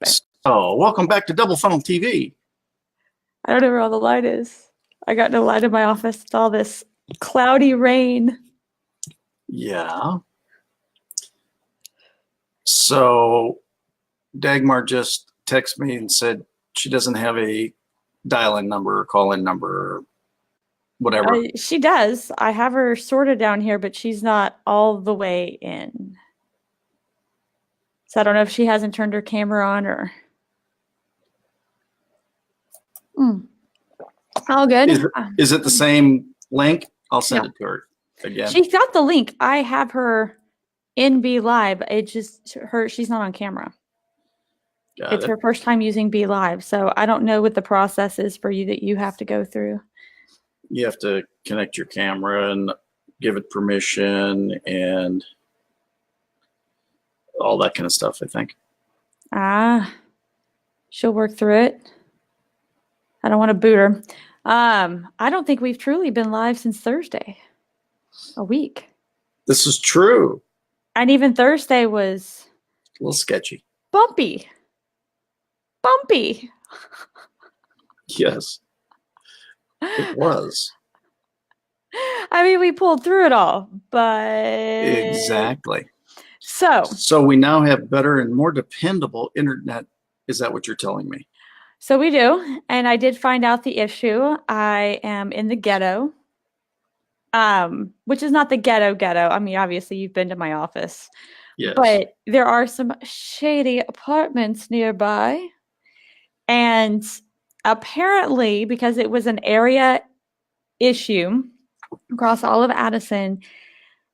So, welcome back to Double Funnel TV. I don't know where all the light is. I got no light in my office. It's all this cloudy rain. Yeah. So, Dagmar just texted me and said she doesn't have a dial-in number or call-in number or whatever. She does. I have her sorted down here, but she's not all the way in. So I don't know if she hasn't turned her camera on or... All good. Is it the same link? I'll send it to her again. She's got the link. I have her in Be Live. It just she's not on camera. It's her first time using Be Live, so I don't know what the process is for you that you have to go through. You have to connect your camera and give it permission and all that kind of stuff, I think. She'll work through it. I don't want to boot her. I don't think we've truly been live since Thursday. A week. This is true. And even Thursday was a little sketchy. Bumpy. Yes, it was. I mean, we pulled through it all, but... Exactly. So we now have better and more dependable internet. Is that what you're telling me? So we do, and I did find out the issue. I am in the ghetto, which is not the ghetto. I mean, obviously, you've been to my office. Yes. But there are some shady apartments nearby. And apparently, because it was an area issue across all of Addison,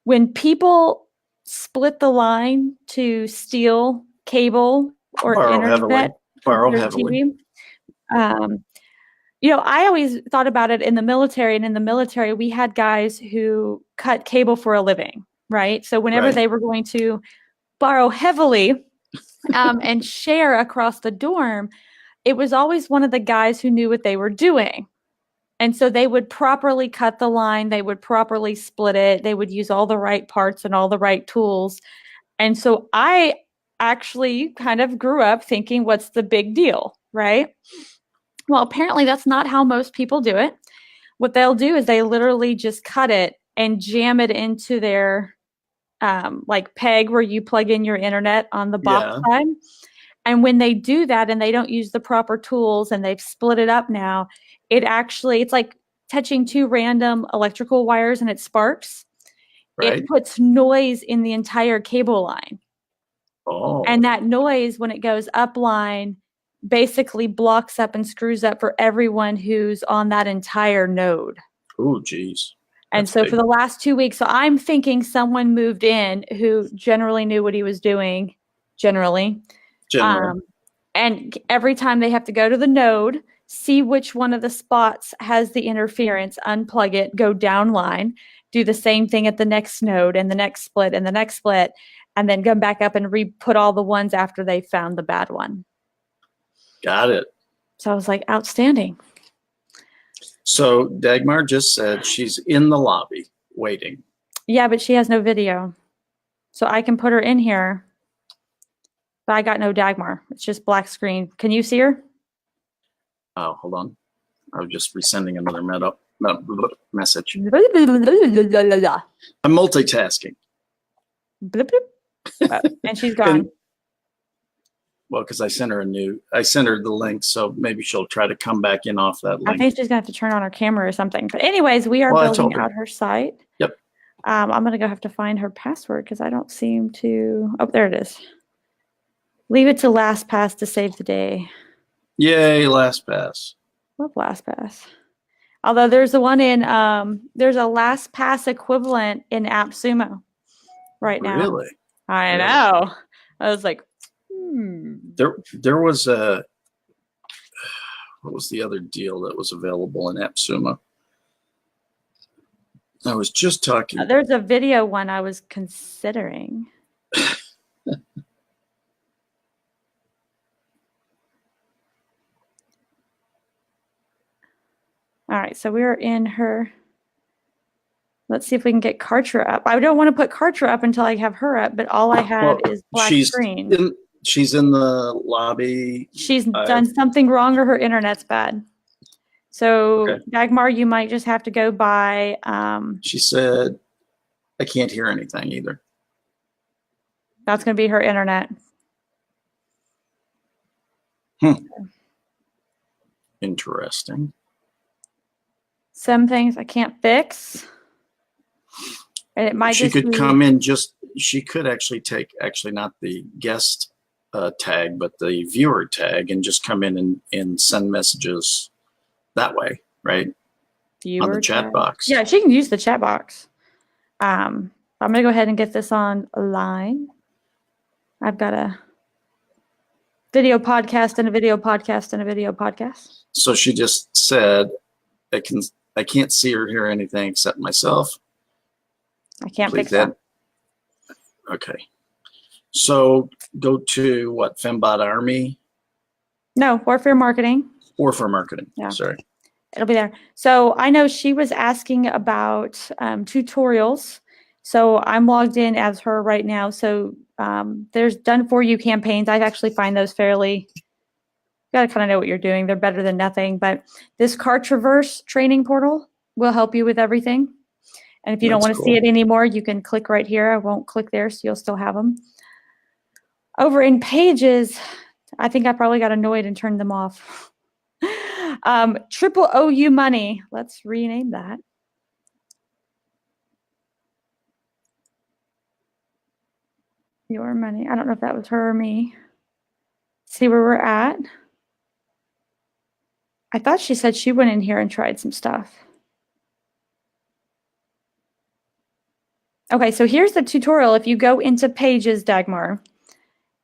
when people split the line to steal cable or internet, borrow heavily. I always thought about it in the military, and in the military, we had guys who cut cable for a living, right? So whenever they were going to borrow heavily and share across the dorm, it was always one of the guys who knew what they were doing. And so they would properly cut the line. They would properly split it. They would use all the right parts and all the right tools. And so I actually kind of grew up thinking, what's the big deal, right? Well, apparently that's not how most people do it. What they'll do is they literally just cut it and jam it into their like peg where you plug in your internet on the box side. And when they do that and they don't use the proper tools and they've split it up now, it's like touching two random electrical wires and it sparks. Right. It puts noise in the entire cable line. Oh. And that noise, when it goes up line, basically blocks up and screws up for everyone who's on that entire node. Oh, geez. And so for the last 2 weeks, so I'm thinking someone moved in who generally knew what he was doing, generally. And every time they have to go to the node, see which one of the spots has the interference, unplug it, go down line, do the same thing at the next node and the next split and the next split, and then come back up and re-put all the ones after they found the bad one. Got it. So I was like, outstanding. So Dagmar just said she's in the lobby waiting. Yeah, but she has no video. So I can put her in here. But I got no Dagmar. It's just black screen. Can you see her? Oh, hold on. I was just resending another message. I'm multitasking. And she's gone. Well, because I sent her the link, so maybe she'll try to come back in off that link. I think she's gonna have to turn on her camera or something. But anyways, we are building out her site. Yep. I'm gonna have to find her password because I don't seem to. Oh, there it is. Leave it to LastPass to save the day. Yay, LastPass. Love LastPass. Although there's the one in there's a LastPass equivalent in AppSumo right now. Really? I know. I was like, There was what was the other deal that was available in AppSumo? I was just talking. There's a video one I was considering. All right, so we're in her. Let's see if we can get Kartra up. I don't want to put Kartra up until I have her up, but all I have is black screen. She's in the lobby. She's done something wrong or her internet's bad. So Okay. Dagmar, you might just have to go by. She said, I can't hear anything either. That's going to be her internet. Interesting. Some things I can't fix. And it might She just could be, come in she could actually take, not the guest tag, but the viewer tag and just come in and send messages that way, right? On the chat box. Yeah, she can use the chat box. I'm going to go ahead and get this on line. I've got a video podcast and a video podcast and a video podcast. So she just said, I can't see or hear anything except myself. I can't fix that. Okay. So go to what? Fembot Army? No, Warfare Marketing. Warfare Marketing. Yeah. Sorry. It'll be there. So I know she was asking about tutorials. So I'm logged in as her right now. So there's done for you campaigns. I actually find those fairly, you got to kind of know what you're doing. They're better than nothing. But this Kartra training portal will help you with everything. And if you don't want to see it anymore, you can click right here. I won't click there, so you'll still have them. Over in Pages, I think I probably got annoyed and turned them off. Triple OU Money. Let's rename that. Your Money. I don't know if that was her or me. See where we're at. I thought she said she went in here and tried some stuff. Okay, so here's the tutorial. If you go into Pages, Dagmar,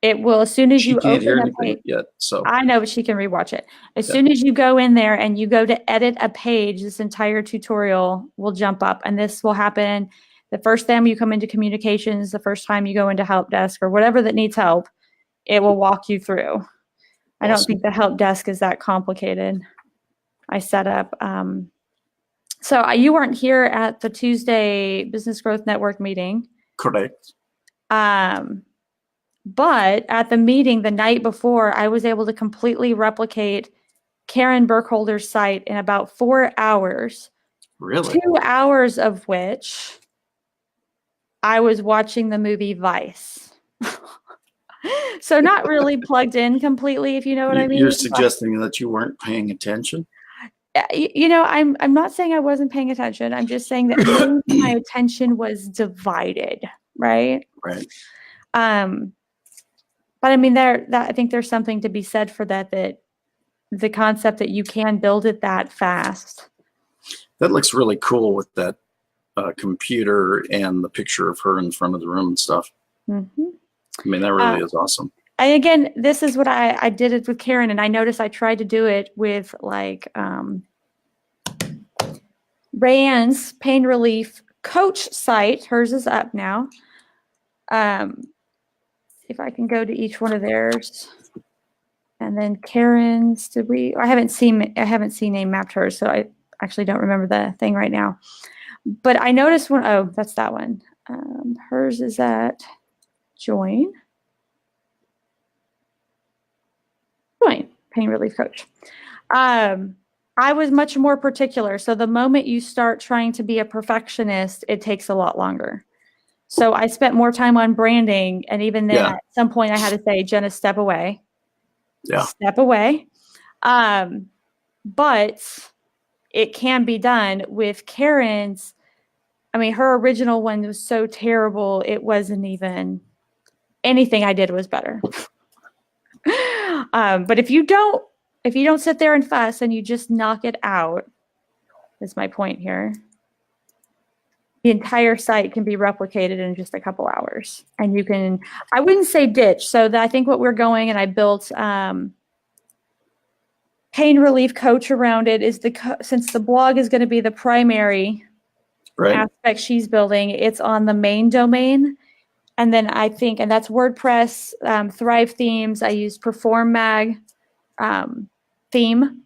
it will, as soon as you can't hear open anything yet, so I know, but she can rewatch it. As soon as you go in there and you go to edit a page, this entire tutorial will jump up, and this will happen the first time you come into communications, the first time you go into help desk or whatever that needs help, it will walk you through. Awesome. I don't think the help desk is that complicated. I set up. So you weren't here at the Tuesday Business Growth Network meeting. Correct. But at the meeting the night before, I was able to completely replicate Karen Burkholder's site in about 4 hours. Really? 2 hours of which I was watching the movie Vice. So not really plugged in completely, if you know what I mean. You're suggesting that you weren't paying attention? You know, I'm not saying I wasn't paying attention. I'm just saying that my attention was divided, right? Right. But I mean, I think there's something to be said for that the concept that you can build it that fast. That looks really cool with that computer and the picture of her in front of the room and stuff. Mm-hmm. I mean, that really is awesome. And again, this is what I did it with Karen, and I noticed I tried to do it with like Rayanne's pain relief coach site. Hers is up now. If I can go to each one of theirs, and then Karen's. I haven't seen name mapped hers, so I actually don't remember the thing right now. But I noticed one. Oh, that's that one. Hers is at join pain relief coach. I was much more particular. So the moment you start trying to be a perfectionist, it takes a lot longer. So I spent more time on branding, and even then at some point I had to say, Jenna, step away. Yeah. Step away. But it can be done with Karen's. I mean, her original one was so terrible, it wasn't even anything I did was better. But if you don't sit there and fuss and you just knock it out, is my point here. The entire site can be replicated in just a couple hours, and you can. I wouldn't say ditch. So I think what we're going, and I built pain relief coach around it. Is since the blog is going to be the primary aspect she's building, it's on the main domain. And then I think, and that's WordPress, Thrive themes. I use Perform Mag theme.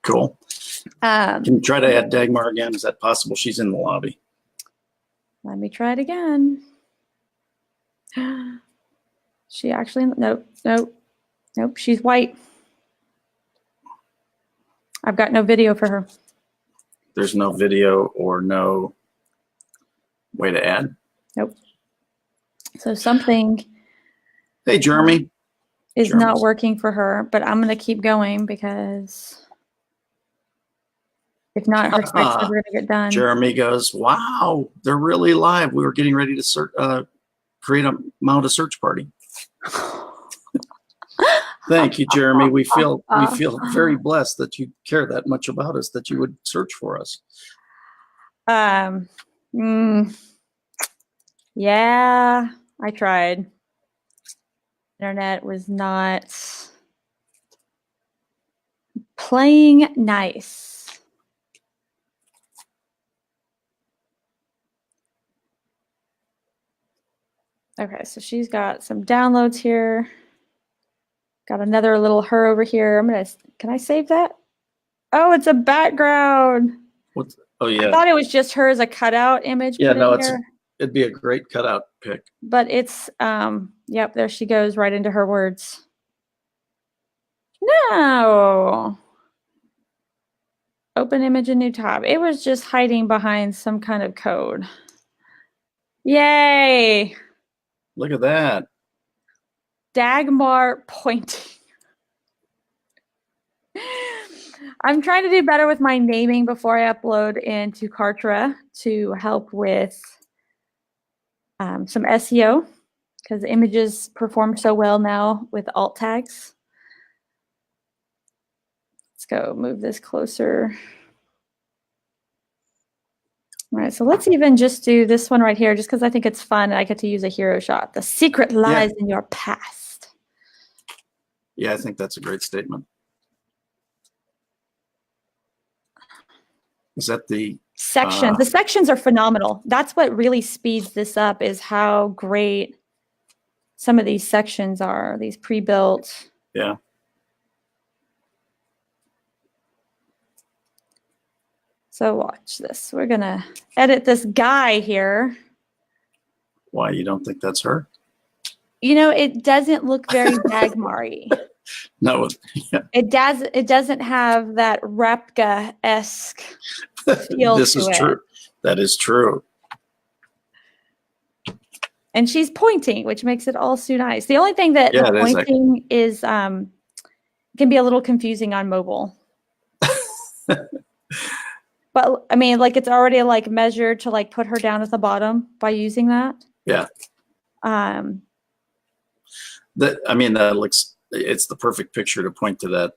Cool. Can you try to add Dagmar again? Is that possible? She's in the lobby. Let me try it again. She actually, nope. She's white. I've got no video for her. There's no video or no way to add? Nope. So something. Hey, Jeremy. Is not working for her, but I'm going to keep going because if not, her site's never going to get done. Jeremy goes, wow, they're really live. We were getting ready to mount a search party. Thank you, Jeremy. We feel very blessed that you care that much about us, that you would search for us. Yeah, I tried. Internet was not playing nice. Okay, so she's got some downloads here. Got another little her over here. Can I save that? Oh, it's a background. Oh yeah. I thought it was just her as a cutout image. Yeah, no, it'd be a great cutout pic. But it's, yep, there she goes right into her words. No. Open image in new tab. It was just hiding behind some kind of code. Yay. Look at that. Dagmar pointing. I'm trying to do better with my naming before I upload into Kartra to help with some SEO because images perform so well now with alt tags. Let's go move this closer. All right, so let's even just do this one right here just because I think it's fun and I get to use a hero shot. The secret lies in your past. Yeah, I think that's a great statement. Is that the sections? The sections are phenomenal. That's what really speeds this up is how great some of these sections are, these pre-built. Yeah. So watch this. We're going to edit this guy here. Why, you don't think that's her? You know, it doesn't look very Dagmar-y. No. Yeah. It doesn't have that Repka-esque feel This to is it. true. That is true. And she's pointing, which makes it all so nice. The only thing that the pointing is can be a little confusing on mobile. But I mean, like it's already like measured to like put her down at the bottom by using that. Yeah. That looks, it's the perfect picture to point to that,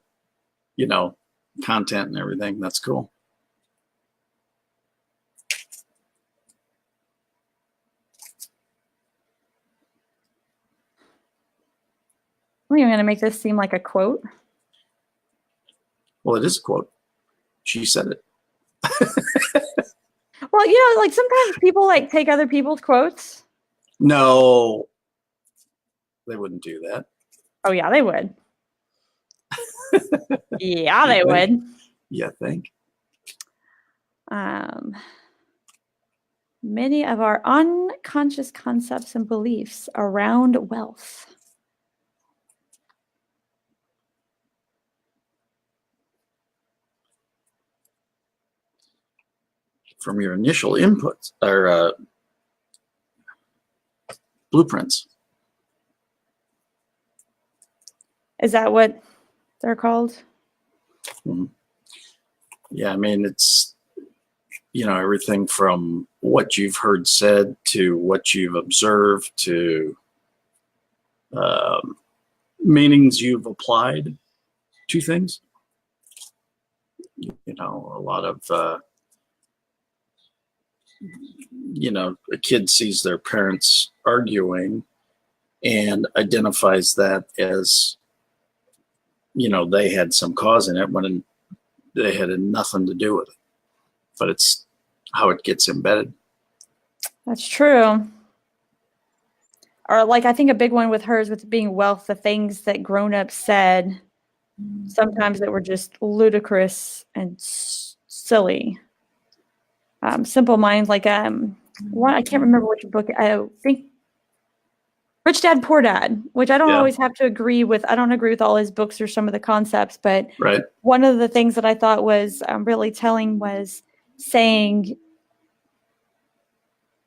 you know, content and everything. That's cool. Are you going to make this seem like a quote? Well, it is a quote. She said it. Well, you know, like sometimes people like take other people's quotes. No, they wouldn't do that. Oh yeah, they would. Yeah, they would. Yeah, I think. Many of our unconscious concepts and beliefs around wealth. From your initial inputs or blueprints. Is that what they're called? Mm-hmm. Yeah, I mean, it's, you know, everything from what you've heard said to what you've observed to meanings you've applied to things. You know, a lot of, you know, a kid sees their parents arguing and identifies that as, you know, they had some cause in it when they had nothing to do with it. But it's how it gets embedded. That's true. Or like, I think a big one with hers with being wealth, the things that grown-ups said, sometimes that were just ludicrous and silly. Simple Minds, like, I can't remember which book, I think, Rich Dad, Poor Dad, which I don't Yeah. always have to agree with. I don't agree with all his books or some of the concepts, but Right. one of the things that I thought was really telling was saying,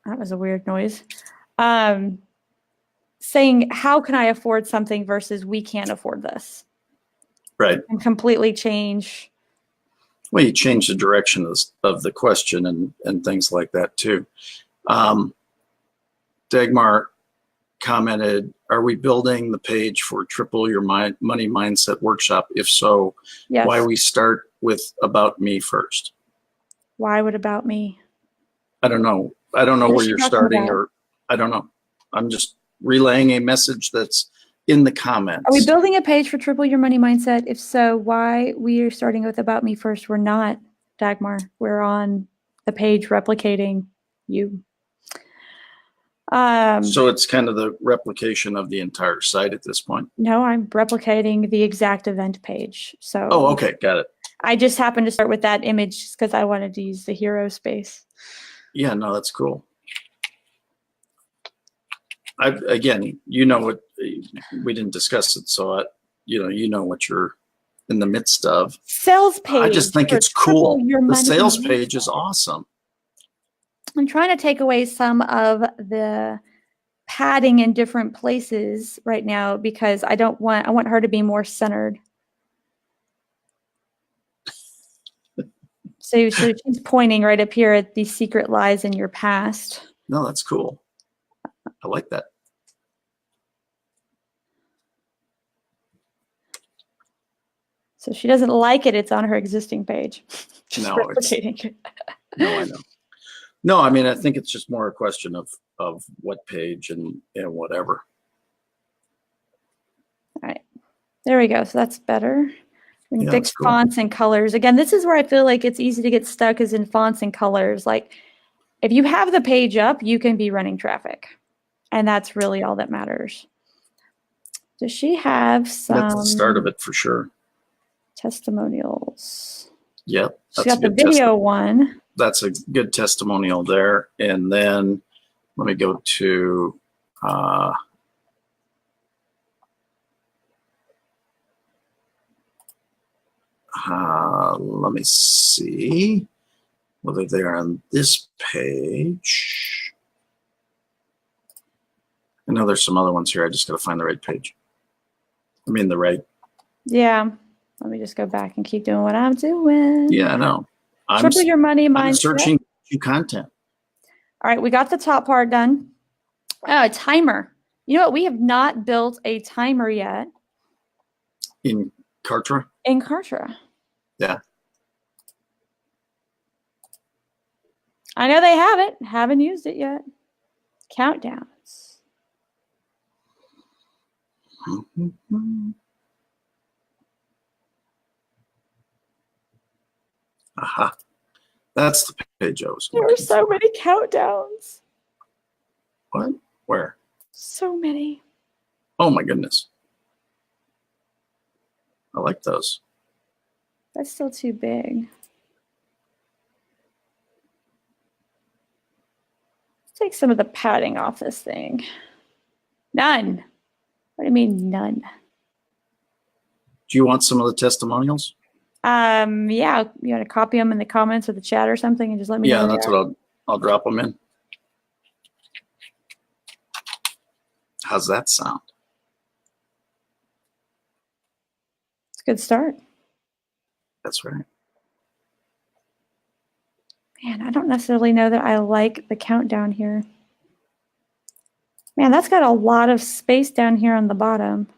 that was a weird noise, saying, how can I afford something versus we can't afford this? Right. And completely change. Well, you change the direction of the question and things like that too. Dagmar commented, are we building the page for Triple Your Money Mindset Workshop? If so, Yes. why we start with About Me first? Why would About Me? I don't know. I don't know where you're starting, or I don't know. I'm just relaying a message that's in the comments. Are we building a page for Triple Your Money Mindset? If so, why we are starting with About Me first? We're not, Dagmar. We're on the page replicating you. So it's kind of the replication of the entire site at this point. No, I'm replicating the exact event page. So. Oh, okay, got it. I just happened to start with that image because I wanted to use the hero space. Yeah, no, that's cool. Again, you know what, we didn't discuss it, so you know what you're in the midst of. Sales page. I just think it's cool. The sales page is awesome. I'm trying to take away some of the padding in different places right now because I want her to be more centered. So she's pointing right up here at the secret lies in your past. No, that's cool. I like that. So she doesn't like it. It's on her existing page. Just no, replicating it. No, I know. No, I mean, I think it's just more a question of what page and whatever. All right. There we go. So that's better. We can fix cool. fonts and colors. Again, this is where I feel like it's easy to get stuck is in fonts and colors. Like if you have the page up, you can be running traffic. And that's really all that matters. Does she have some? That's the start of it for sure. Testimonials. Yep. She got the video one. That's a good testimonial there. And then let me go to let me see whether they're on this page. I know there's some other ones here. I just got to find the right page. I mean, the right. Yeah. Let me just go back and keep doing what I'm doing. Yeah, I know. Triple Your Money Mindset. I'm searching content. All right, we got the top part done. Oh, a timer. You know what? We have not built a timer yet. In Kartra? In Kartra. Yeah. I know they have it. Haven't used it yet. Countdowns. Aha. That's the page I was looking for. There are so many countdowns. What? Where? So many. Oh my goodness. I like those. That's still too big. Let's take some of the padding off this thing. None. What do you mean none? Do you want some of the testimonials? Yeah, you want to copy them in the comments or the chat or something and just let me know. Yeah, that's what I'll drop them in. How's that sound? It's a good start. That's right. Man, I don't necessarily know that I like the countdown here. Man, that's got a lot of space down here on the bottom.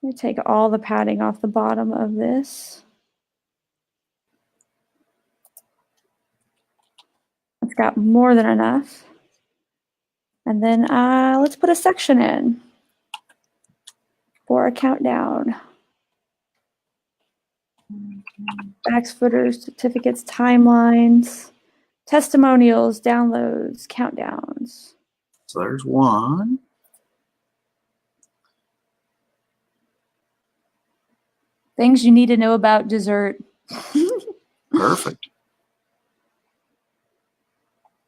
Let me take all the padding off the bottom of this. It's got more than enough. And then let's put a section in for a countdown. Backs, footers, certificates, timelines, testimonials, downloads, countdowns. So there's one. Things you need to know about dessert. Perfect.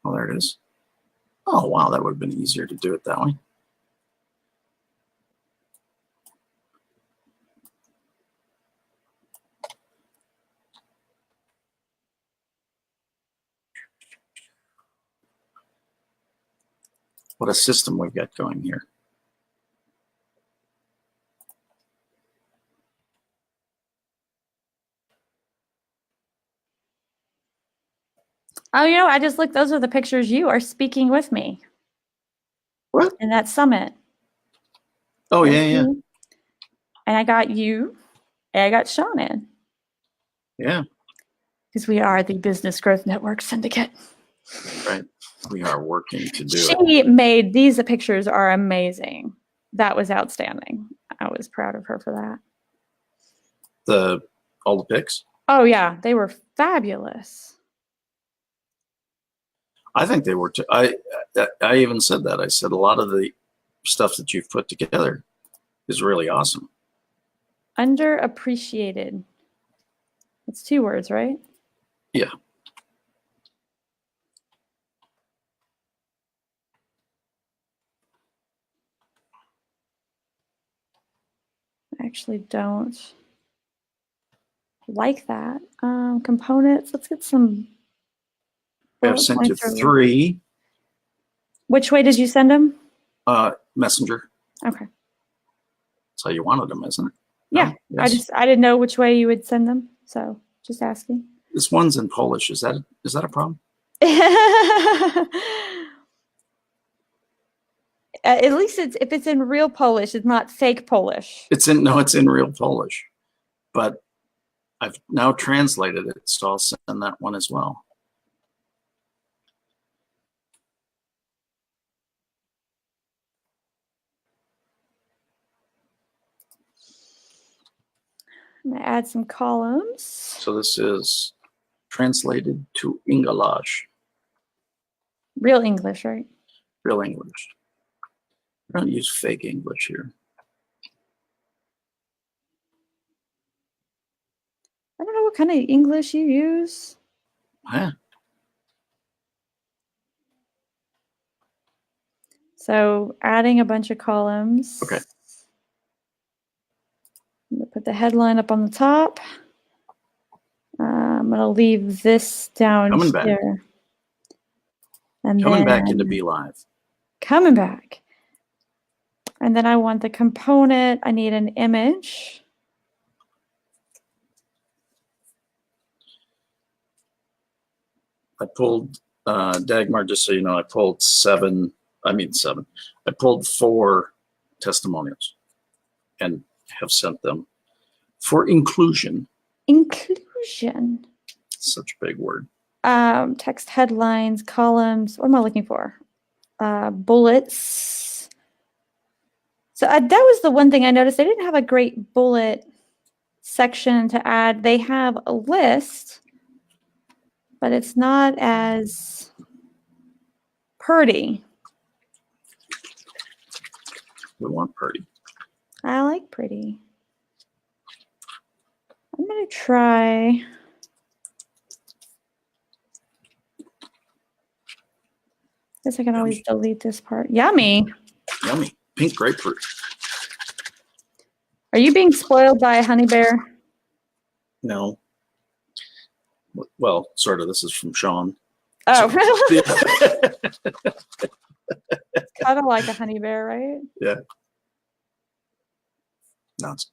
Well, there it is. Oh, wow, that would have been easier to do it that way. What a system we've got going here. Oh, you know, I just looked. Those are the pictures you are speaking with me. What? In that summit. Oh, yeah, yeah. And I got you, and I got Sean in. Yeah. Because we are the Business Growth Network Syndicate. Right. We are working to do it. She made these pictures are amazing. That was outstanding. I was proud of her for that. All the pics? Oh, yeah. They were fabulous. I think they were too. I even said that. I said a lot of the stuff that you've put together is really awesome. Underappreciated. It's 2 words, right? Yeah. I actually don't like that. Components. Let's get some. I've sent you 3. Which way did you send them? Messenger. Okay. That's how you wanted them, isn't it? Yeah. No? Yes. I didn't know which way you would send them, so just asking. This one's in Polish. Is that a problem? At least if it's in real Polish, it's not fake Polish. It's in real Polish, but I've now translated it, so I'll send that one as well. I'm going to add some columns. So this is translated to English. Real English, right? Real English. I don't use fake English here. I don't know what kind of English you use. Huh? So adding a bunch of columns. Okay. I'm going to put the headline up on the top. I'm going to leave this down Coming here. Back. And Coming back into Be Live. Coming back. And then I want the component. I need an image. I pulled, Dagmar, just so you know, I pulled 7. I pulled 4 testimonials and have sent them for inclusion. Inclusion. Such a big word. Text headlines, columns. What am I looking for? Bullets. So that was the one thing I noticed. They didn't have a great bullet section to add. They have a list, but it's not as pretty. We want pretty. I like pretty. I'm going to try. Guess I can always delete this part. Yummy. Yummy. Pink grapefruit. Are you being spoiled by a honey bear? No. Well, sort of. This is from Sean. Oh. So, It's kind of like a honey bear, right? Yeah. No, it's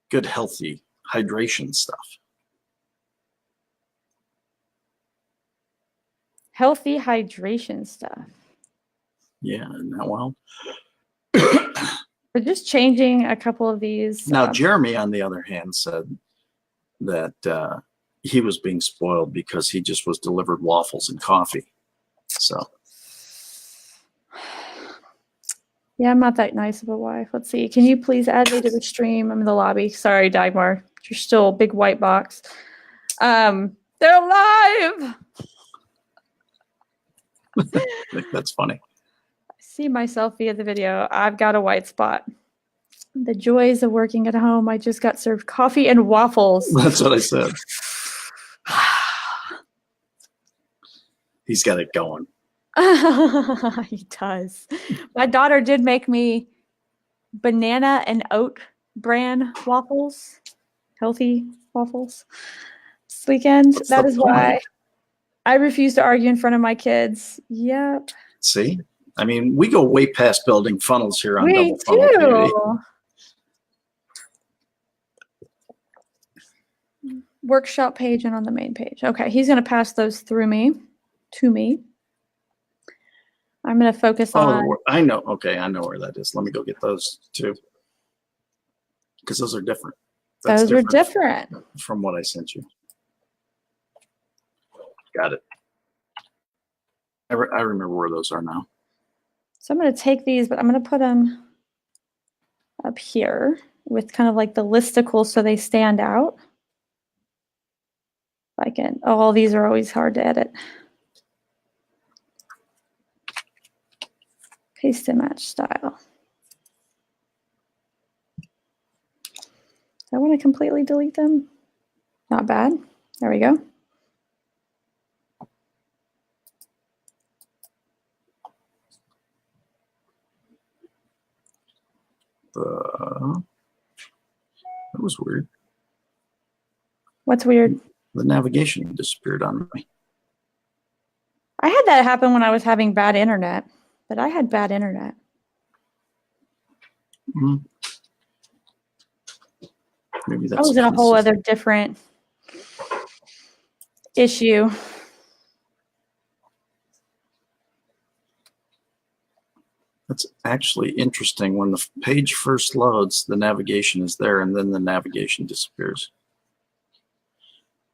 good, healthy hydration stuff. Healthy hydration stuff. Yeah, isn't that wild? We're just changing a couple of these. Now, Jeremy, on the other hand, said that he was being spoiled because he just was delivered waffles and coffee. So. Yeah, I'm not that nice of a wife. Let's see. Can you please add me to the stream? I'm in the lobby. Sorry, Dagmar. You're still a big white box. They're alive. I think that's funny. I see myself via the video. I've got a white spot. The joys of working at home. I just got served coffee and waffles. That's what I said. He's got it going. He does. My daughter did make me banana and oat bran waffles, healthy waffles this weekend. What's That the is why point? I refuse to argue in front of my kids. Yep. See, I mean, we go way past building funnels here on We Double Funnel TV. do. Workshop page and on the main page. Okay, he's going to pass those through me, to me. I'm going to focus on. Oh, I know. Okay, I know where that is. Let me go get those too, because those are different. That's those are different from what I sent you. Got it. I remember where those are now. So I'm going to take these, but I'm going to put them up here with kind of like the listicles so they stand out. I can. Oh, all these are always hard to edit. Paste and match style. I want to completely delete them. Not bad. There we go. That was weird. What's weird? The navigation disappeared on me. I had that happen when I was having bad internet, but I had bad internet. Mm-hmm. Maybe that's. I was in a whole other different issue. That's actually interesting. When the page first loads, the navigation is there, and then the navigation disappears.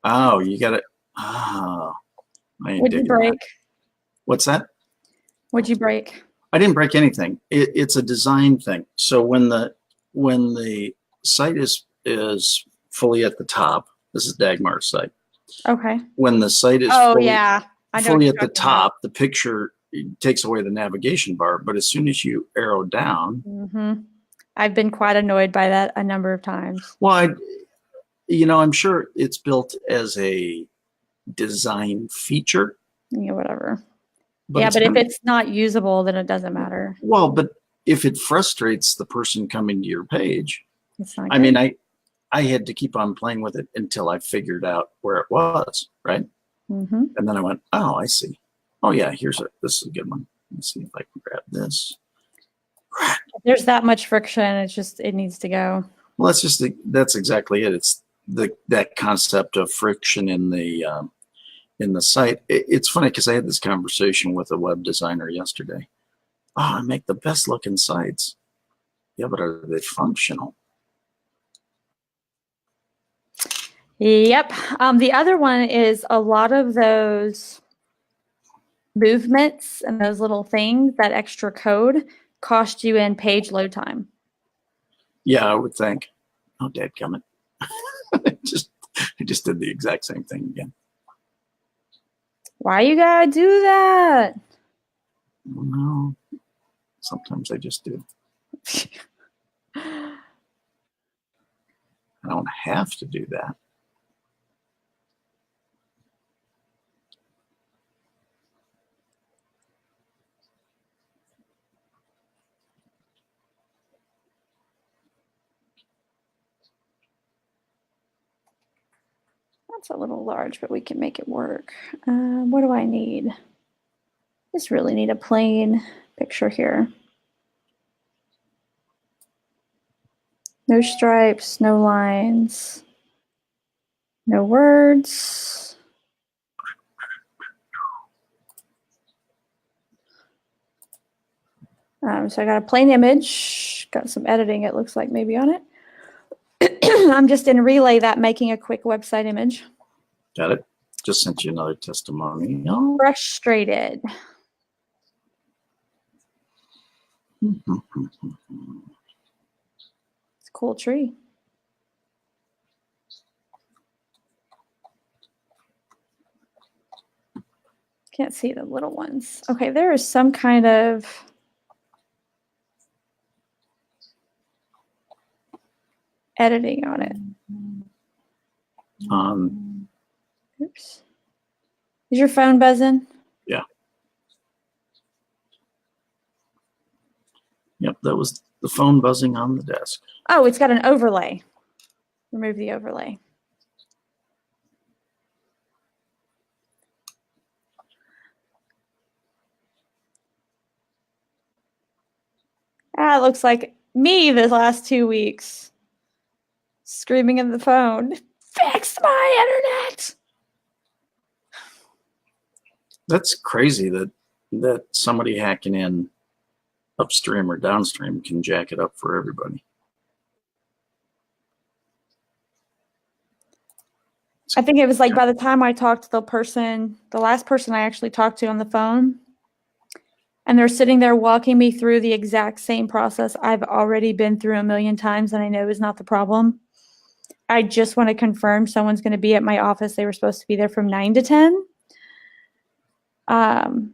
Oh, you got it. Oh, What'd you break? That. What's that? What'd you break? I didn't break anything. It's a design thing. So when the site is fully at the top, this is Dagmar's site. Okay. When the site is fully at the top, the picture takes away the navigation bar. But as soon as you arrow down, I've been quite annoyed by that a number of times. Well, I'm sure it's built as a design feature. Yeah, whatever. But if it's not usable, then it doesn't matter. Well, but if it frustrates the person coming to your page, it's not good. I mean, I had to keep on playing with it until I figured out where it was, right? And then I went, oh, I see. Oh yeah, this is a good one. Let's see if I can grab this. If there's that much friction, it needs to go. Well, that's exactly it. It's that concept of friction in the site. It's funny because I had this conversation with a web designer yesterday. Oh, I make the best looking sites. Yeah, but are they functional? Yep. The other one is a lot of those movements and those little things, that extra code, cost you in page load time. Yeah, I would think. Oh, dadgummit. I just did the exact same thing again. Why you gotta do that? No, sometimes I just do. I don't have to do that. That's a little large, but we can make it work. What do I need? Just really need a plain picture here. No stripes, no lines, no words. So I got a plain image, got some editing, it looks like maybe on it. I'm just in Relay that making a quick website image. Got it. Just sent you another testimonial. Frustrated. It's a cool tree. Can't see the little ones. Okay, there is some kind of editing on it. Oops. Is your phone buzzing? Yeah. Yep, that was the phone buzzing on the desk. Oh, it's got an overlay. Remove the overlay. It looks like me the last 2 weeks. Screaming in the phone, fix my internet. That's crazy that somebody hacking in upstream or downstream can jack it up for everybody. I think it was like by the time I talked to the last person I actually talked to on the phone, and they're sitting there walking me through the exact same process I've already been through a million times and I know is not the problem. I just want to confirm someone's going to be at my office. They were supposed to be there from 9 to 10. And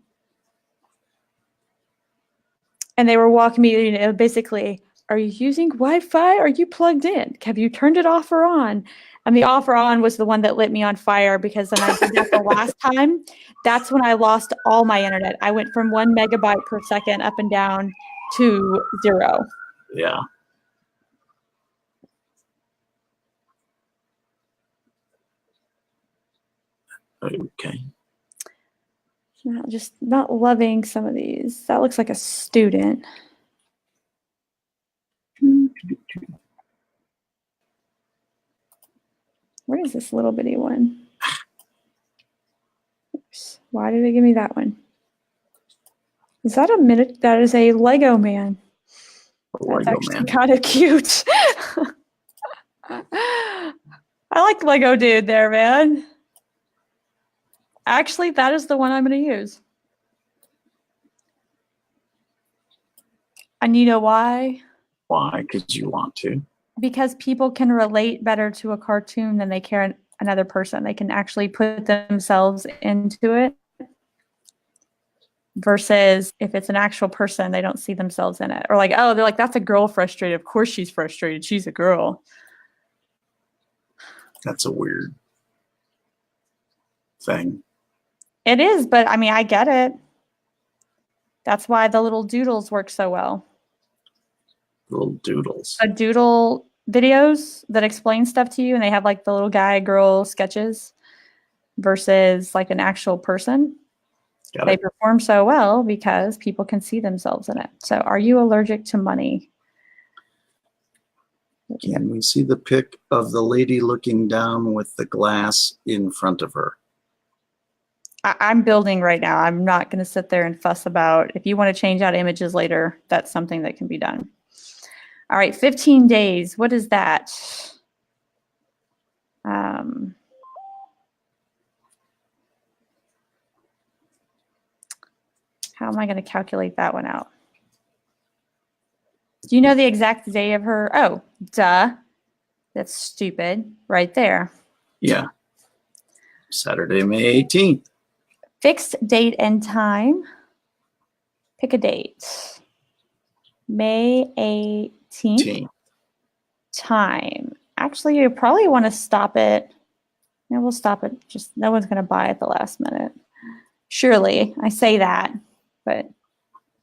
they were walking me, basically, are you using Wi-Fi? Are you plugged in? Have you turned it off or on? And the off or on was the one that lit me on fire, because when I did that the last time, that's when I lost all my internet. I went from 1 megabyte per second up and down to 0. Yeah. Okay. Just not loving some of these. That looks like a student. Where is this little bitty one? Oops. Why did it give me that one? Is that a minute? That is a Lego man. That's actually kind of cute. I like Lego dude there, man. Actually, that is the one I'm going to use. And you know why? Why? Because you want to. Because people can relate better to a cartoon than they can another person. They can actually put themselves into it. Versus if it's an actual person, they don't see themselves in it. Or like, oh, they're like, that's a girl frustrated. Of course she's frustrated. She's a girl. That's a weird thing. It is, but I mean, I get it. That's why the little doodles work so well. Little doodles. A doodle videos that explain stuff to you, and they have like the little guy, girl sketches versus like an actual person. They perform so well because people can see themselves in it. So are you allergic to money? Can we see the pic of the lady looking down with the glass in front of her? I'm building right now. I'm not going to sit there and fuss about. If you want to change out images later, that's something that can be done. All right, 15 days. What is that? How am I going to calculate that one out? Do you know the exact day of her? Oh, duh. That's stupid. Right there. Yeah. Saturday, May 18th. Fixed date and time. Pick a date. May 18th. Time. Actually, you probably want to stop it. Yeah, we'll stop it. Just no one's going to buy at the last minute. Surely, I say that, but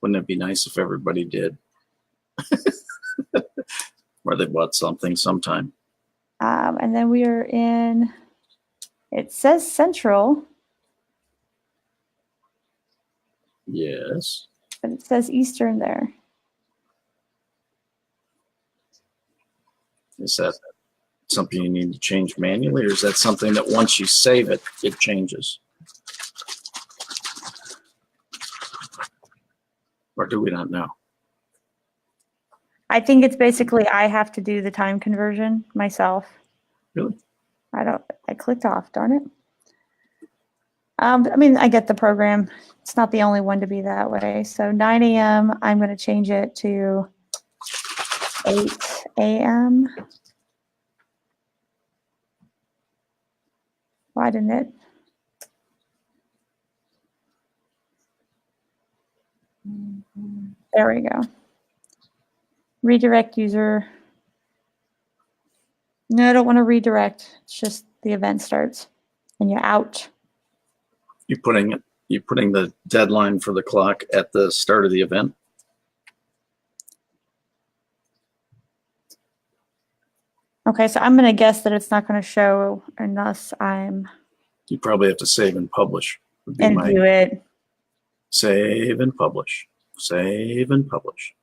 wouldn't it be nice if everybody did? Or they bought something sometime. And then we are in. It says Central. Yes. But it says Eastern there. Is that something you need to change manually, or is that something that once you save it, it changes? Or do we not know? I think it's basically I have to do the time conversion myself. Really? I clicked off, darn it. I mean, I get the program. It's not the only one to be that way. So 9 a.m., I'm going to change it to 8 a.m. Why didn't it? There we go. Redirect user. No, I don't want to redirect. It's just the event starts and you're out. You're putting the deadline for the clock at the start of the event? Okay, so I'm going to guess that it's not going to show unless I'm You probably have to save and publish. Would be and view it. Save and publish. Save and publish.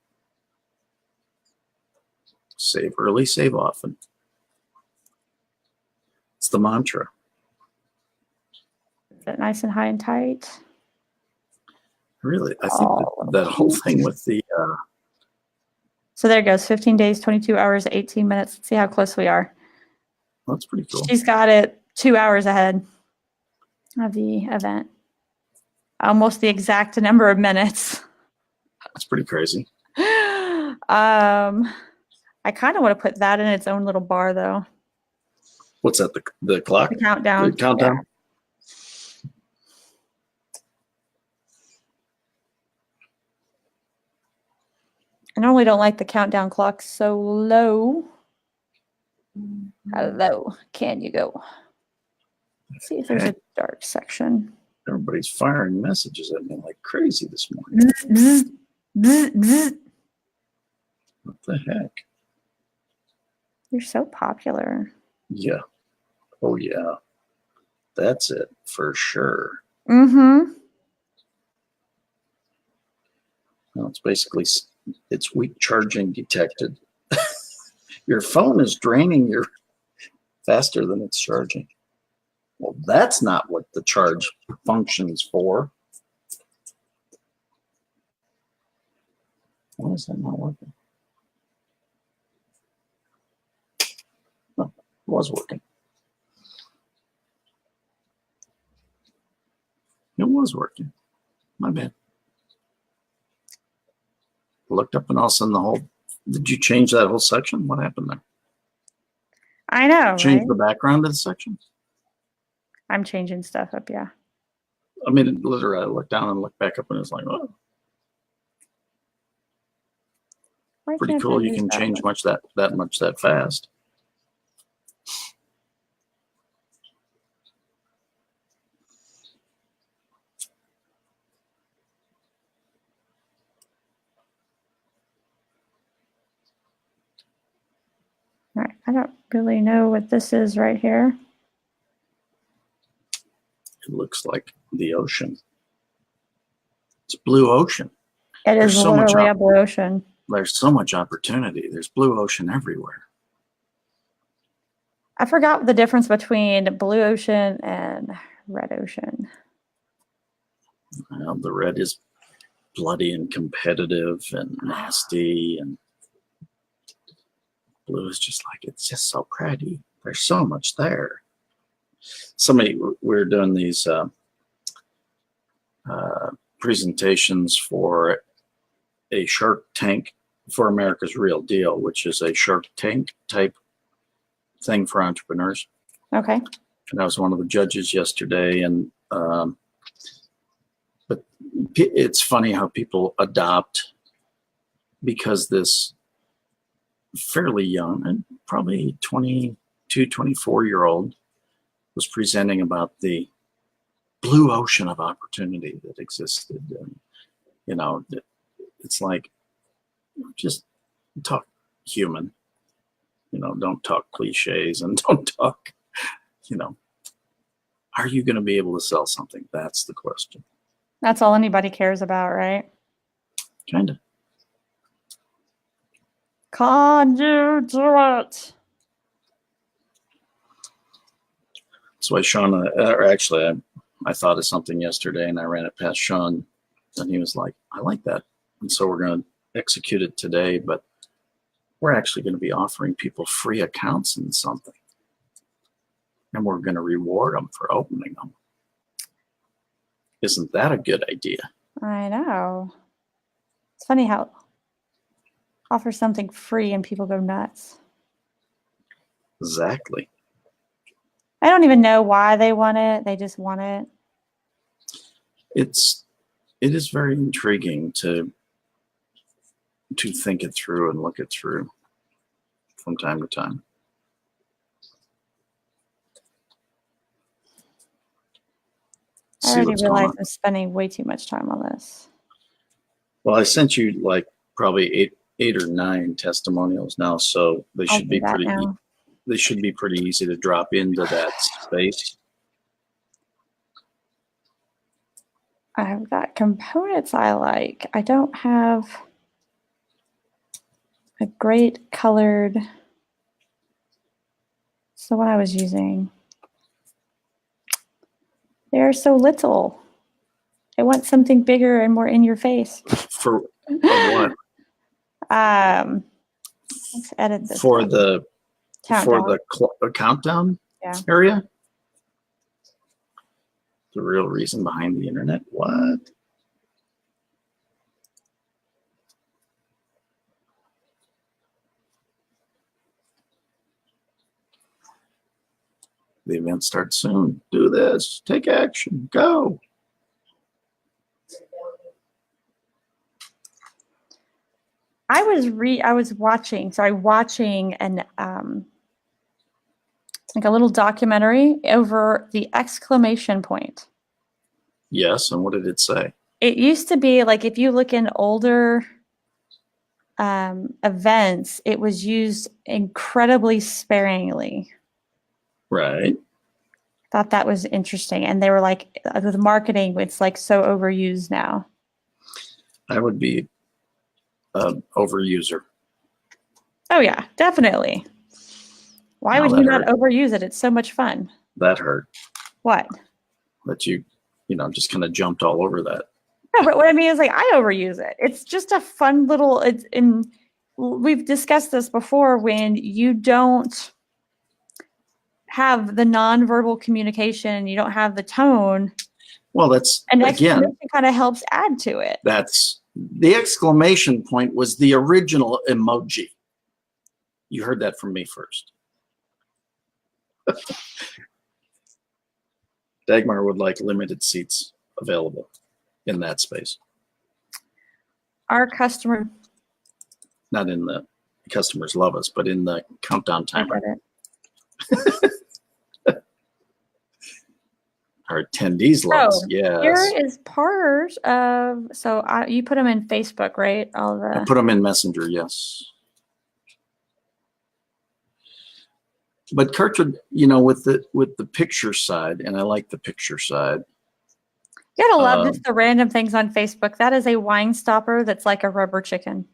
Save early, save often. It's the mantra. Is it nice and high and tight? Really, I think that whole thing with the... So there it goes, 15 days, 22 hours, 18 minutes. Let's see how close we are. That's pretty cool. She's got it 2 hours ahead of the event. Almost the exact number of minutes. That's pretty crazy. I kind of want to put that in its own little bar, though. What's that? The clock? The countdown. The countdown? Yeah. I normally don't like the countdown clock so low. How low can you go? Let's see if there's a dark section. Everybody's firing messages at me like crazy this morning. What the heck? You're so popular. Yeah. Oh, yeah. That's it for sure. Mm-hmm. Well, it's basically, it's weak charging detected. Your phone is draining your faster than it's charging. Well, that's not what the charge functions for. Why is that not working? Oh, it was working. It was working. My bad. Looked up and all of a sudden the whole, did you change that whole section? What happened there? I know. Change right? the background of the section? I'm changing stuff up, yeah. I mean, literally, I looked down and looked back up and it's like, oh. Why Pretty can't cool. I You use can that change one? that fast. All right, I don't really know what this is right here. It looks like the ocean. It's blue ocean. It is so much literally a blue ocean. There's so much opportunity. There's blue ocean everywhere. I forgot the difference between blue ocean and red ocean. Well, the red is bloody and competitive and nasty, and blue is just like, it's just so pretty. There's so much there. We're doing these presentations for a Shark Tank for America's Real Deal, which is a Shark Tank type thing for entrepreneurs. Okay. And I was one of the judges yesterday, and but it's funny how people adopt, because this fairly young, and probably 22, 24-year-old was presenting about the blue ocean of opportunity that existed. And, you know, it's like, just talk human, you know, don't talk cliches and don't talk, you know, are you going to be able to sell something? That's the question. That's all anybody cares about, right? Kind of. Can you do it? That's why Sean, or actually, I thought of something yesterday and I ran it past Sean, and he was like, I like that. And so we're going to execute it today, but we're actually going to be offering people free accounts in something. And we're going to reward them for opening them. Isn't that a good idea? I know. It's funny how offer something free and people go nuts. Exactly. I don't even know why they want it. They just want it. It is very intriguing to think it through and look it through from time to time. I already realized I'm spending way too much time on this. Well, I sent you like probably eight or nine testimonials now, so they should be pretty they should be pretty easy to drop into that space. I've got components I like. I don't have a great colored. So what I was using. They're so little. I want something bigger and more in your face. For what? Let's edit this. For the countdown. Countdown area? The real reason behind the internet? What? The event starts soon. Do this. Take action. Go. I was watching an like a little documentary over the exclamation point. Yes, and what did it say? It used to be like if you look in older events, it was used incredibly sparingly. Right. Thought that was interesting. And they were like, with marketing, it's like so overused now. I would be an overuser. Oh yeah, definitely. Why would you not overuse it? It's so much fun. That hurt. What? That you just kind of jumped all over that. No, but what I mean is like I overuse it. It's just a fun little. We've discussed this before. When you don't have the nonverbal communication, you don't have the tone. Well, that's and again kind of helps add to it. That's the exclamation point was the original emoji. You heard that from me first. Dagmar would like limited seats available in that space. Our customer, not in the customers love us, but in the countdown timer. Our attendees love us. Yes. Here is part of. So you put them in Facebook, right? I put them in Messenger. Yes. But Kartra, with the picture side, and I like the picture side. You gotta love just the random things on Facebook. That is a wine stopper that's like a rubber chicken.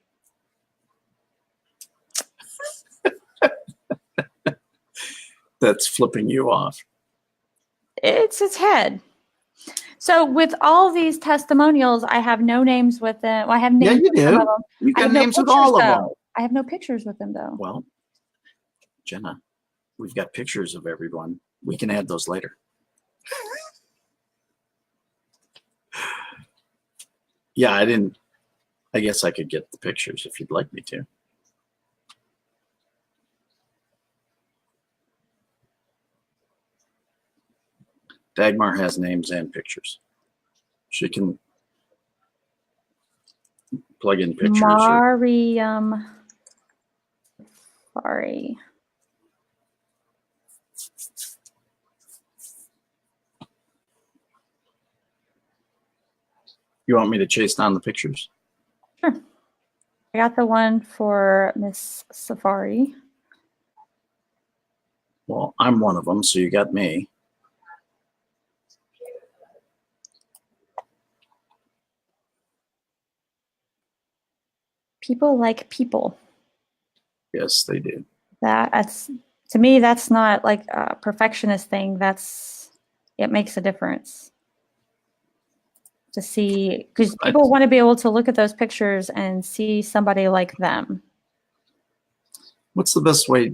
That's flipping you off. It's its head. So with all these testimonials, I have no names with them. Well, I have names. Yeah, you do. Some of them. You got names with all of them. I have no pictures with them though. Well, Jena, we've got pictures of everyone. We can add those later. Yeah, I guess I could get the pictures if you'd like me to. Dagmar has names and pictures. She can plug in pictures. Mariam. Sorry. You want me to chase down the pictures? Sure. I got the one for Miss Safari. Well, I'm one of them, so you got me. People like people. Yes, they do. That's to me, that's not like a perfectionist thing. It makes a difference. To see, because people want to be able to look at those pictures and see somebody like them. What's the best way?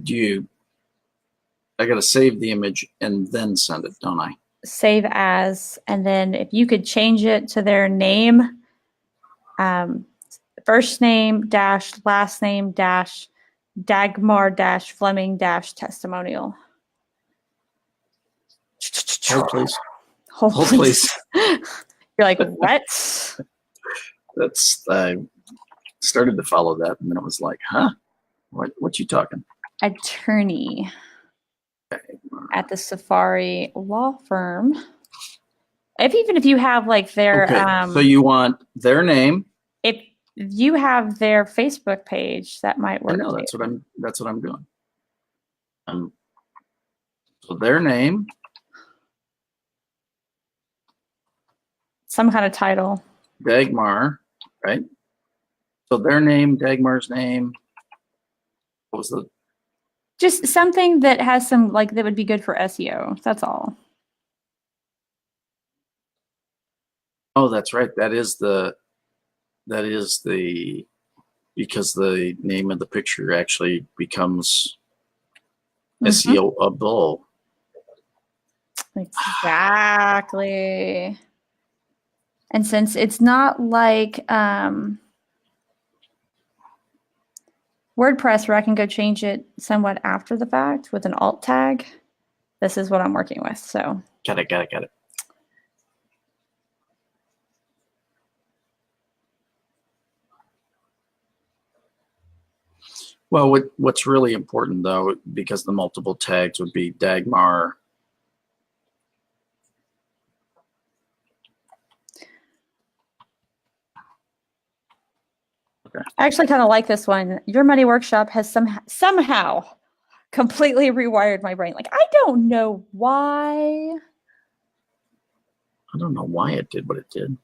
I got to save the image and then send it, don't I? Save as, and then if you could change it to their name, first name dash last name dash Dagmar dash Fleming dash testimonial. Hold please. Hold please. You're like, what? I started to follow that, and then it was like, huh? What you talking? Attorney at the Safari law firm. Even if you have like their so you want their name. If you have their Facebook page, that might work. I know, that's what I'm doing. So their name. Some kind of title. Dagmar, right? So their name, Dagmar's name. What was the? Just something that has some, like, that would be good for SEO. That's all. Oh, that's right. That is the, because the name of the picture actually becomes SEO-able. Exactly. And since it's not like WordPress, where I can go change it somewhat after the fact with an alt tag, this is what I'm working with. So Got it. Well, what's really important though, because the multiple tags would be Dagmar. Okay. I actually kind of like this one. Your Money Workshop has somehow completely rewired my brain. Like, I don't know why. I don't know why it did what it did.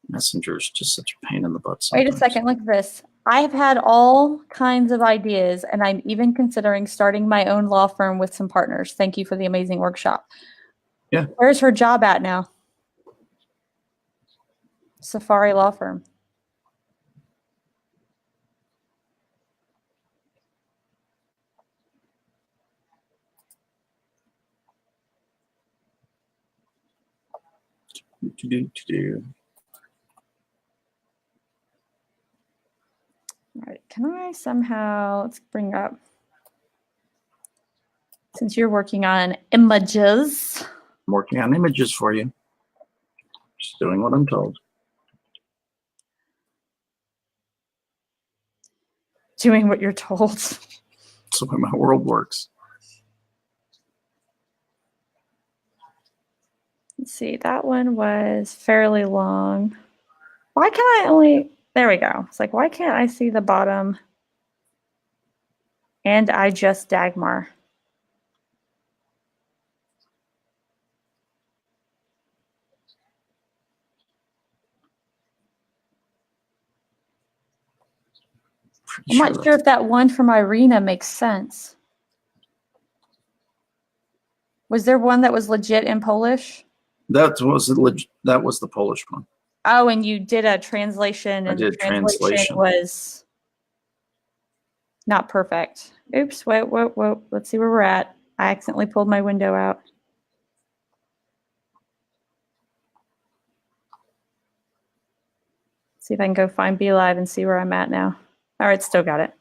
Messenger is just such a pain in the butt sometimes. Wait a second, look at this. I have had all kinds of ideas, and I'm even considering starting my own law firm with some partners. Thank you for the amazing workshop. Yeah. Where's her job at now? Safari Law Firm. All right, can I somehow, let's bring up, since you're working on images. I'm working on images for you. Just doing what I'm told. Doing what you're told. That's the way my world works. Let's see, that one was fairly long. Why can't I only, there we go. It's like, why can't I see the bottom? And I just Dagmar. I'm not sure if that one from Irina makes sense. Was there one that was legit in Polish? That was the Polish one. Oh, and you did a translation, and the translation was not perfect. Oops, whoa. Let's see where we're at. I accidentally pulled my window out. See if I can go find Be Live and see where I'm at now. All right, still got it.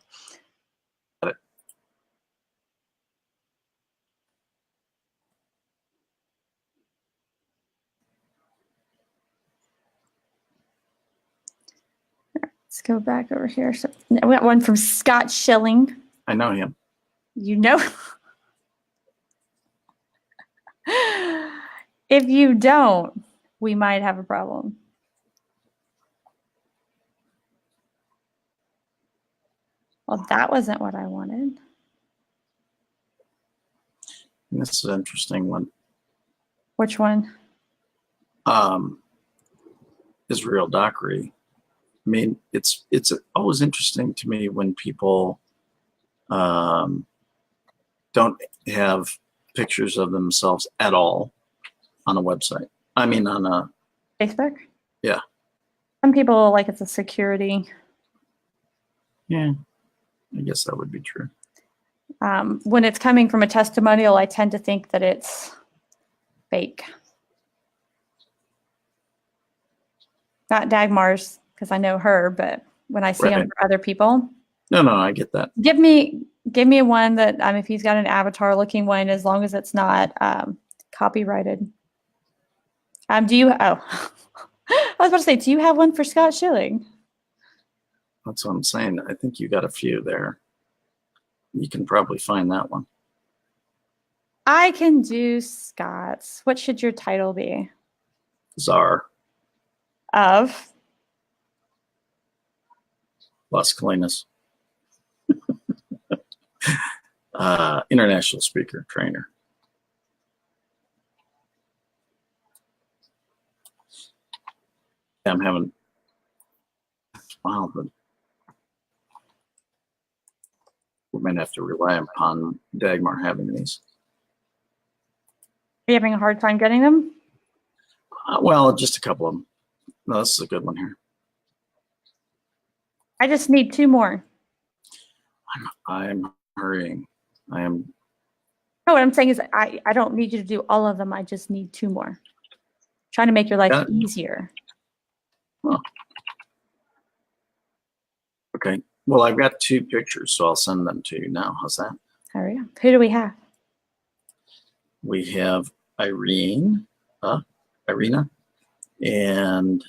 Let's go back over here. So we got one from Scott Schilling. I know him. You know? If you don't, we might have a problem. Well, that wasn't what I wanted. This is an interesting one. Which one? Israel Dockery. I mean, it's always interesting to me when people don't have pictures of themselves at all on a website. I mean, on a Facebook? Yeah. Some people like it's a security. Yeah, I guess that would be true. When it's coming from a testimonial, I tend to think that it's fake. Not Dagmar's, because I know her, but when I see them for other people. No, I get that. Give me one that, if he's got an avatar looking one, as long as it's not copyrighted. Do you, I was about to say, do you have one for Scott Schilling? That's what I'm saying. I think you got a few there. You can probably find that one. I can do Scott's. What should your title be? Czar. Of? Las Colinas. International speaker, trainer. I'm having, wow, but we might have to rely upon Dagmar having these. Are you having a hard time getting them? Well, just a couple of them. No, this is a good one here. I just need 2 more. I'm hurrying. I am. No, what I'm saying is I don't need you to do all of them. I just need 2 more. Trying to make your life easier. Huh. Okay. Well, I've got 2 pictures, so I'll send them to you now. How's that? All right. Who do we have? We have Irene, Irina, and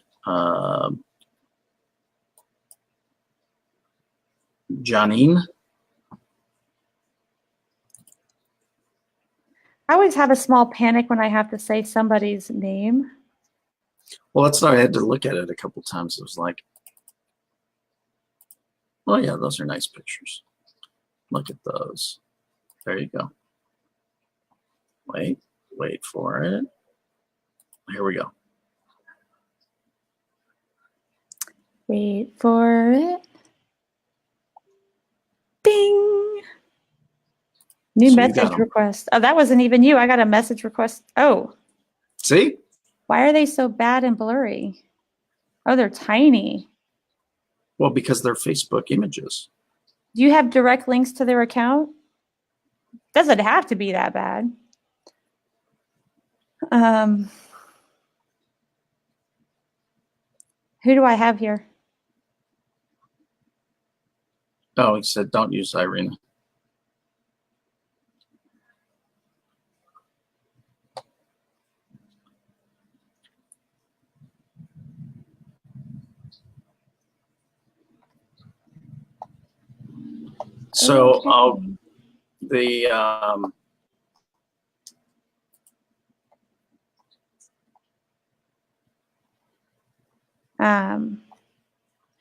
Janine. I always have a small panic when I have to say somebody's name. Well, that's why I had to look at it a couple times. It was like, oh yeah, those are nice pictures. Look at those. There you go. Wait for it. Here we go. Wait for it. Ding. New So message request. Oh, that wasn't even you. I got a message request. Oh. See? Why are they so bad and blurry? Oh, they're tiny. Well, because they're Facebook images. Do you have direct links to their account? Doesn't have to be that bad. Who do I have here? Oh, he said don't use Irina. So the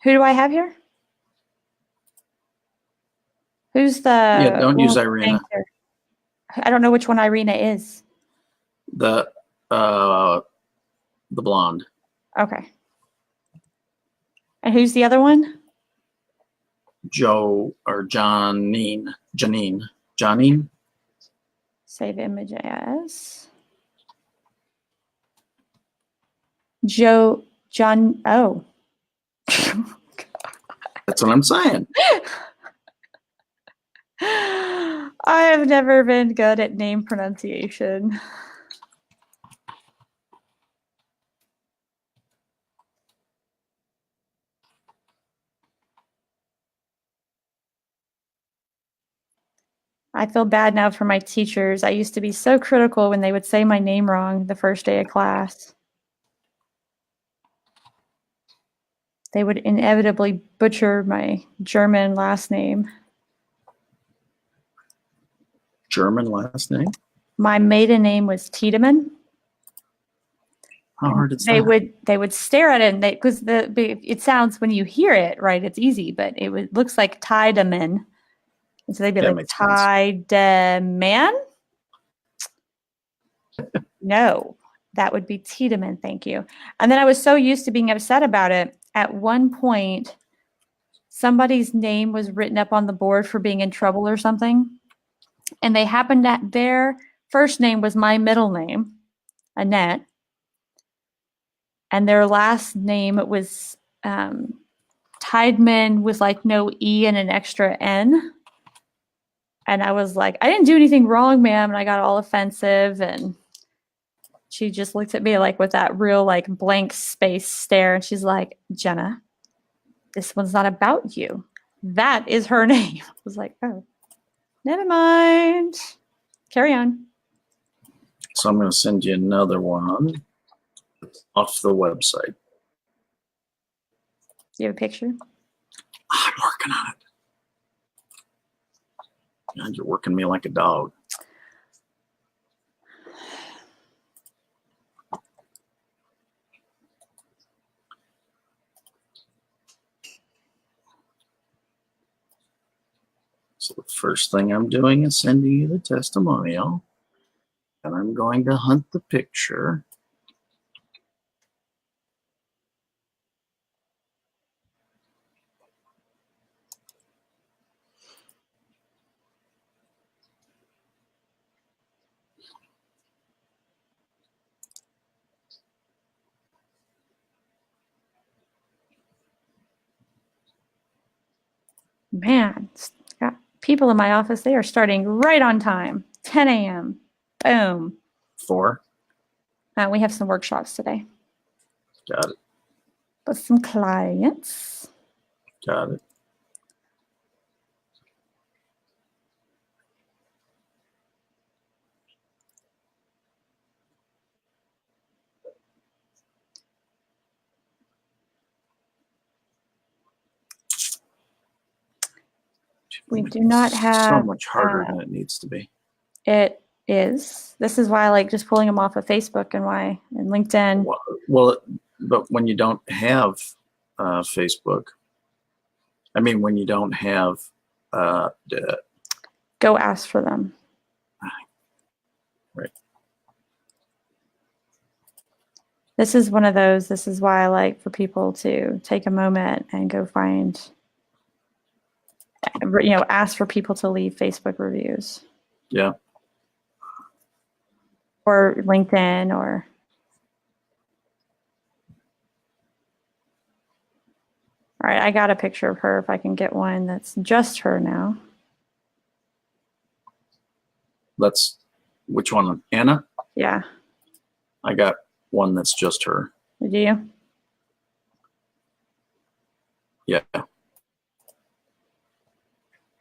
who do I have here? Who's the don't use Irina. Anchor? I don't know which one Irina is. The blonde. Okay. And who's the other one? Janine. Save image as John. Oh. That's what I'm saying. I have never been good at name pronunciation. I feel bad now for my teachers. I used to be so critical when they would say my name wrong the first day of class. They would inevitably butcher my German last name. German last name? My maiden name was Tiedemann. How hard is that? They would stare at it, and because it sounds when you hear it right, it's easy, but it looks like Tiedemann, and so they'd be like Tiedemann. No, that would be Tiedemann. Thank you. And then I was so used to being upset about it. At one point, somebody's name was written up on the board for being in trouble or something, and they happened to their first name was my middle name, Annette. And their last name was Tideman with like no E and an extra N. And I was like, I didn't do anything wrong, ma'am. And I got all offensive. And she just looked at me like with that real like blank space stare. And she's like, Jena, this one's not about you. That is her name. I was like, oh, never mind. Carry on. So I'm going to send you another one off the website. Do you have a picture? I'm working on it. God, you're working me like a dog. So the first thing I'm doing is sending you the testimonial, and I'm going to hunt the picture. Man, got people in my office, they are starting right on time, 10 a.m. Boom. 4. We have some workshops today. Got it. With some clients. Got it. We do not have so much harder than it needs to be. It is. This is why I like just pulling them off of Facebook and LinkedIn. Well, but when you don't have Facebook, I mean, when you don't have go ask for them. Right. This is one of those. This is why I like for people to take a moment and go find, ask for people to leave Facebook reviews. Yeah. Or LinkedIn or. All right, I got a picture of her if I can get one that's just her now. Which one? Anna? Yeah. I got one that's just her. Do you? Yeah.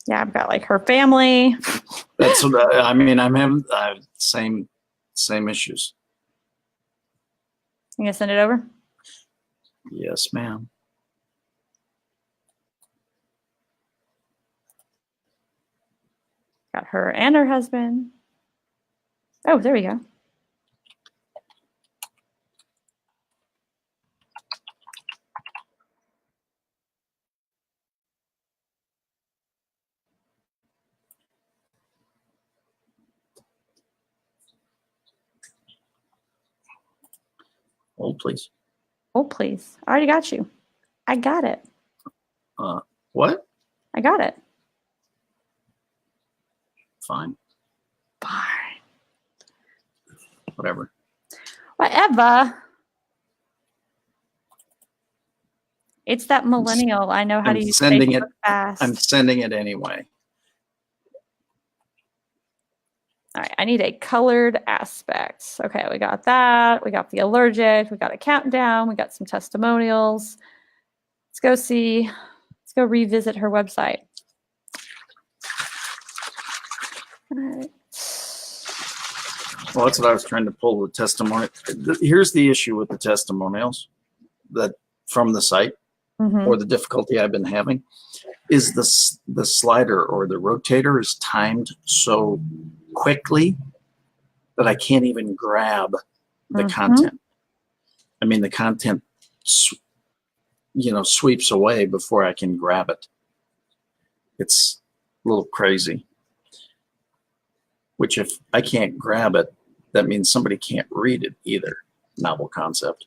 Yeah, I've got like her family. That's what I mean. I'm having same issues. You gonna send it over? Yes, ma'am. Got her and her husband. Oh, there we go. Hold, please. Oh, please. I already got you. I got it. What? I got it. Fine. Fine. Whatever. Whatever. It's that millennial. I know how to use Facebook fast. I'm sending it anyway. All right, I need a colored aspect. Okay, we got that. We got the allergic. We got a countdown. We got some testimonials. Let's go see. Let's go revisit her website. All right. Well, that's what I was trying to pull the testimonial. Here's the issue with the testimonials that from the site, or the difficulty I've been having, is the slider or the rotator is timed so quickly that I can't even grab the content. I mean, the content, sweeps away before I can grab it. It's a little crazy. Which if I can't grab it, that means somebody can't read it either. Novel concept.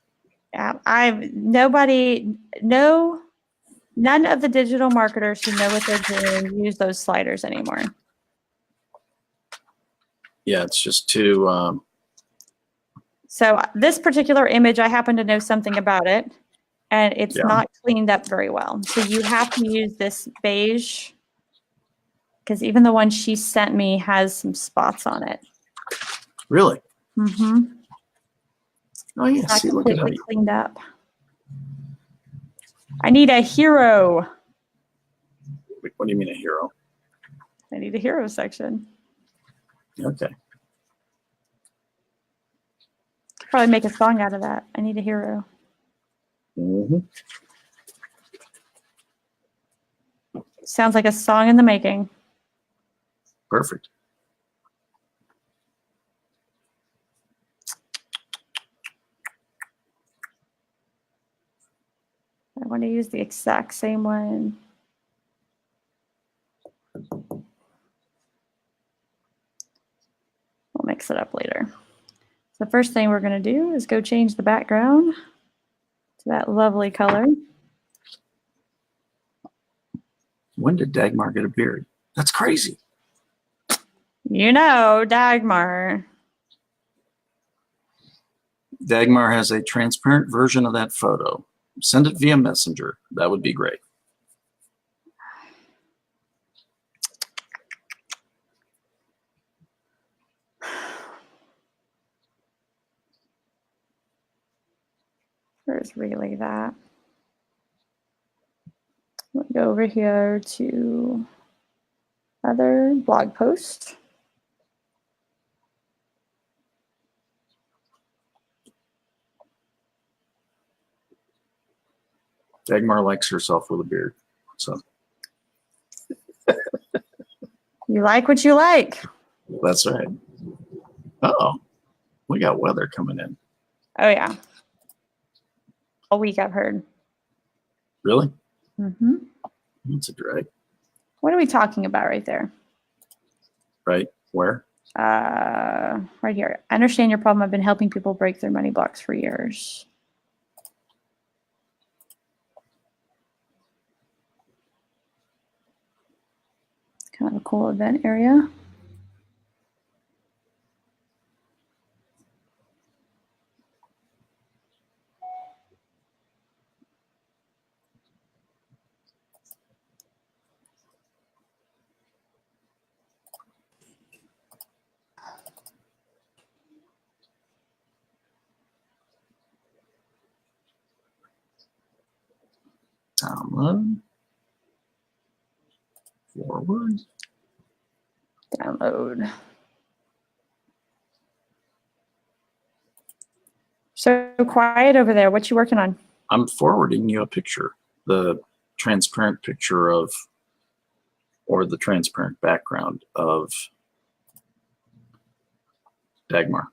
Yeah, none of the digital marketers who know what they're doing use those sliders anymore. Yeah, it's just too. So this particular image, I happen to know something about it, and it's not cleaned up very well. So you have to use this beige, because even the one she sent me has some spots on it. Really? Mm-hmm. Oh yeah, it's see, not look at completely cleaned up. I need a hero. What do you mean a hero? I need a hero section. Okay. Could probably make a song out of that. I need a hero. Sounds like a song in the making. Perfect. I want to use the exact same one. We'll mix it up later. So the first thing we're going to do is go change the background to that lovely color. When did Dagmar get a beard? That's crazy. You know, Dagmar. Dagmar has a transparent version of that photo. Send it via Messenger. That would be great. Where's really that? We'll go over here to other blog post. Dagmar likes herself with a beard. So You like what you like. that's right. Uh-oh. We got weather coming in. Oh, yeah. All week I've heard. Really? Mm-hmm. That's a drag. What are we talking about right there? Right? Where? Right here. I understand your problem. I've been helping people break their money blocks for years. Kind of a cool event area. Download. Forward. Download. So quiet over there. What you working on? I'm forwarding you a picture. The transparent picture of, or the transparent background of Dagmar.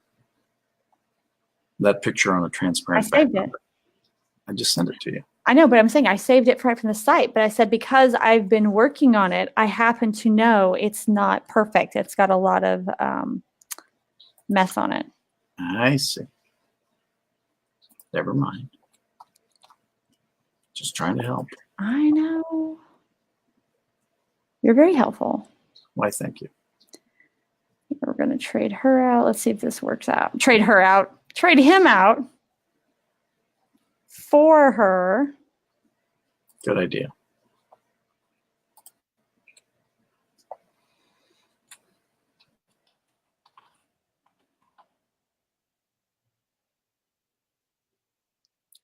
That picture on a transparent saved background. it. I just sent it to you. I know, but I'm saying I saved it right from the site, but I said because I've been working on it, I happen to know it's not perfect. It's got a lot of mess on it. I see. Never mind. Just trying to help. I know. You're very helpful. Why, thank you. We're going to trade her out. Let's see if this works out. Trade her out. Trade him out for her. Good idea.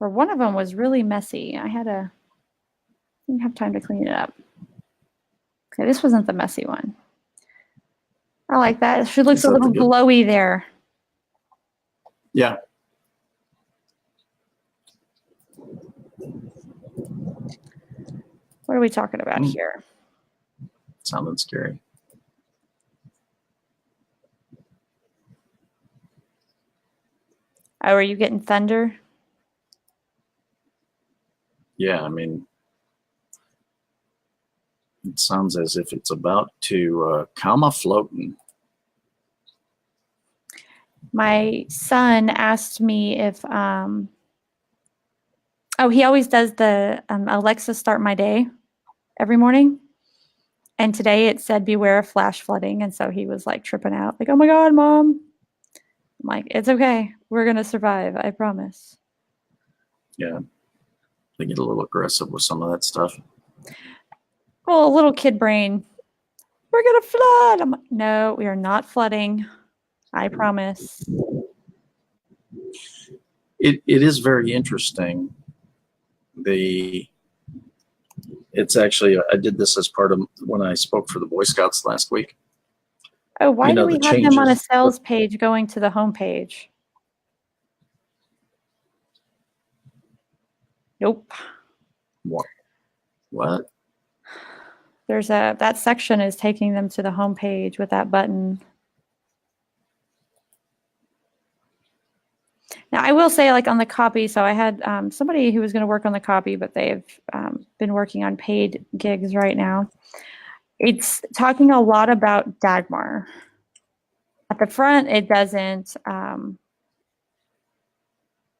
Or one of them was really messy. Didn't have time to clean it up. Okay, this wasn't the messy one. I like that. She looks a little glowy there. Yeah. What are we talking about here? Sounded scary. Oh, are you getting thunder? Yeah, I mean, it sounds as if it's about to come a-floating. My son asked me if, he always does the Alexa start my day every morning. And today it said beware of flash flooding. And so he was like tripping out, like, oh my God, Mom. I'm like, it's okay. We're going to survive. I promise. Yeah. They get a little aggressive with some of that stuff. Well, a little kid brain. We're going to flood. I'm like, no, we are not flooding. I promise. It is very interesting. It's actually, I did this as part of when I spoke for the Boy Scouts last week. Oh, why do we have them on a sales page going to the home page? Nope. What? There's that section is taking them to the home page with that button. Now, I will say, like on the copy, so I had somebody who was going to work on the copy, but they've been working on paid gigs right now. It's talking a lot about Dagmar. At the front, it doesn't.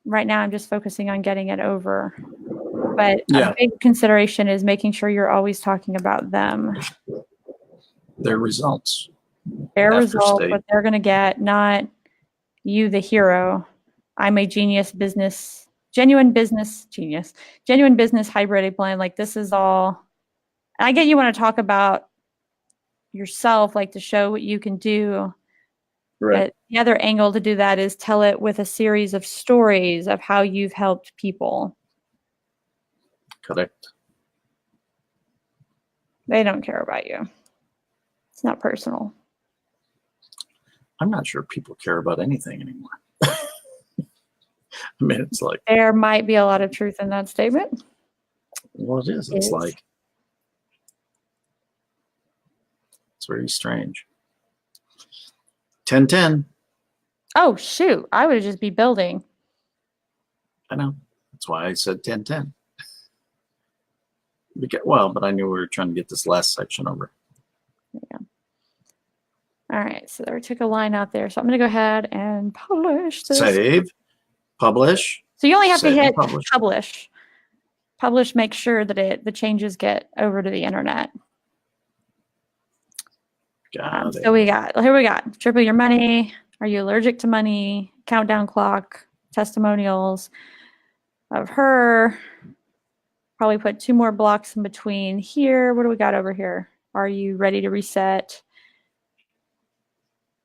Right now, I'm just focusing on getting it over. But Yeah. a big consideration is making sure you're always talking about them. Their results. Their After result, state. what they're going to get, not you, the hero. I'm a genuine business hybrid plan. Like this is all. And I get you want to talk about yourself, like to show what you can do. Right. But the other angle to do that is tell it with a series of stories of how you've helped people. Correct. They don't care about you. It's not personal. I'm not sure people care about anything anymore. I mean, it's like. There might be a lot of truth in that statement. Well, it is. It's like. It's very strange. 10-10. Oh, shoot. I would just be building. I know. That's why I said 10-10. Well, but I knew we were trying to get this last section over. Yeah. All right. So there took a line out there. So I'm going to go ahead and publish this. Save. Publish. So you only have to hit publish. Publish makes sure that the changes get over to the internet. So we got triple your money. Are you allergic to money? Countdown clock. Testimonials of her. Probably put 2 more blocks in between here. What do we got over here? Are you ready to reset?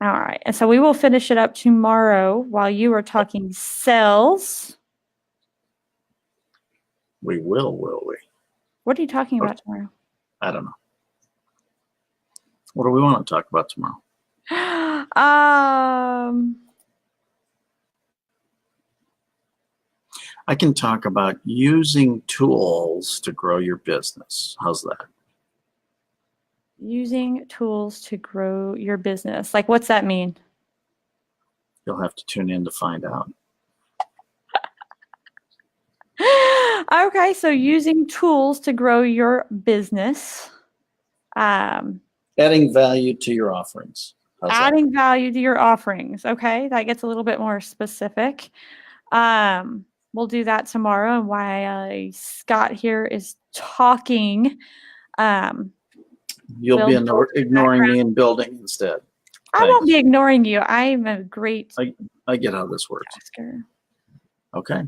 All right. And so we will finish it up tomorrow while you are talking sales. We will we? What are you talking about tomorrow? I don't know. What do we want to talk about tomorrow? I can talk about using tools to grow your business. How's that? Using tools to grow your business. Like, what's that mean? You'll have to tune in to find out. Okay, so using tools to grow your business. Adding value to your offerings. Adding value to your offerings. Okay, that gets a little bit more specific. We'll do that tomorrow. And while Scott here is talking, you'll be ignoring me and building instead. I won't be ignoring you. I'm a great. I get how this works. Tasker. Okay.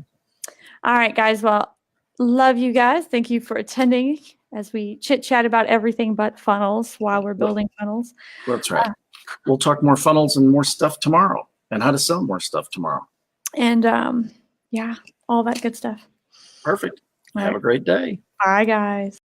All right, guys. Well, love you guys. Thank you for attending as we chit chat about everything but funnels while we're building funnels. That's right. We'll talk more funnels and more stuff tomorrow and how to sell more stuff tomorrow. And yeah, all that good stuff. Perfect. Have a great day. Bye, guys.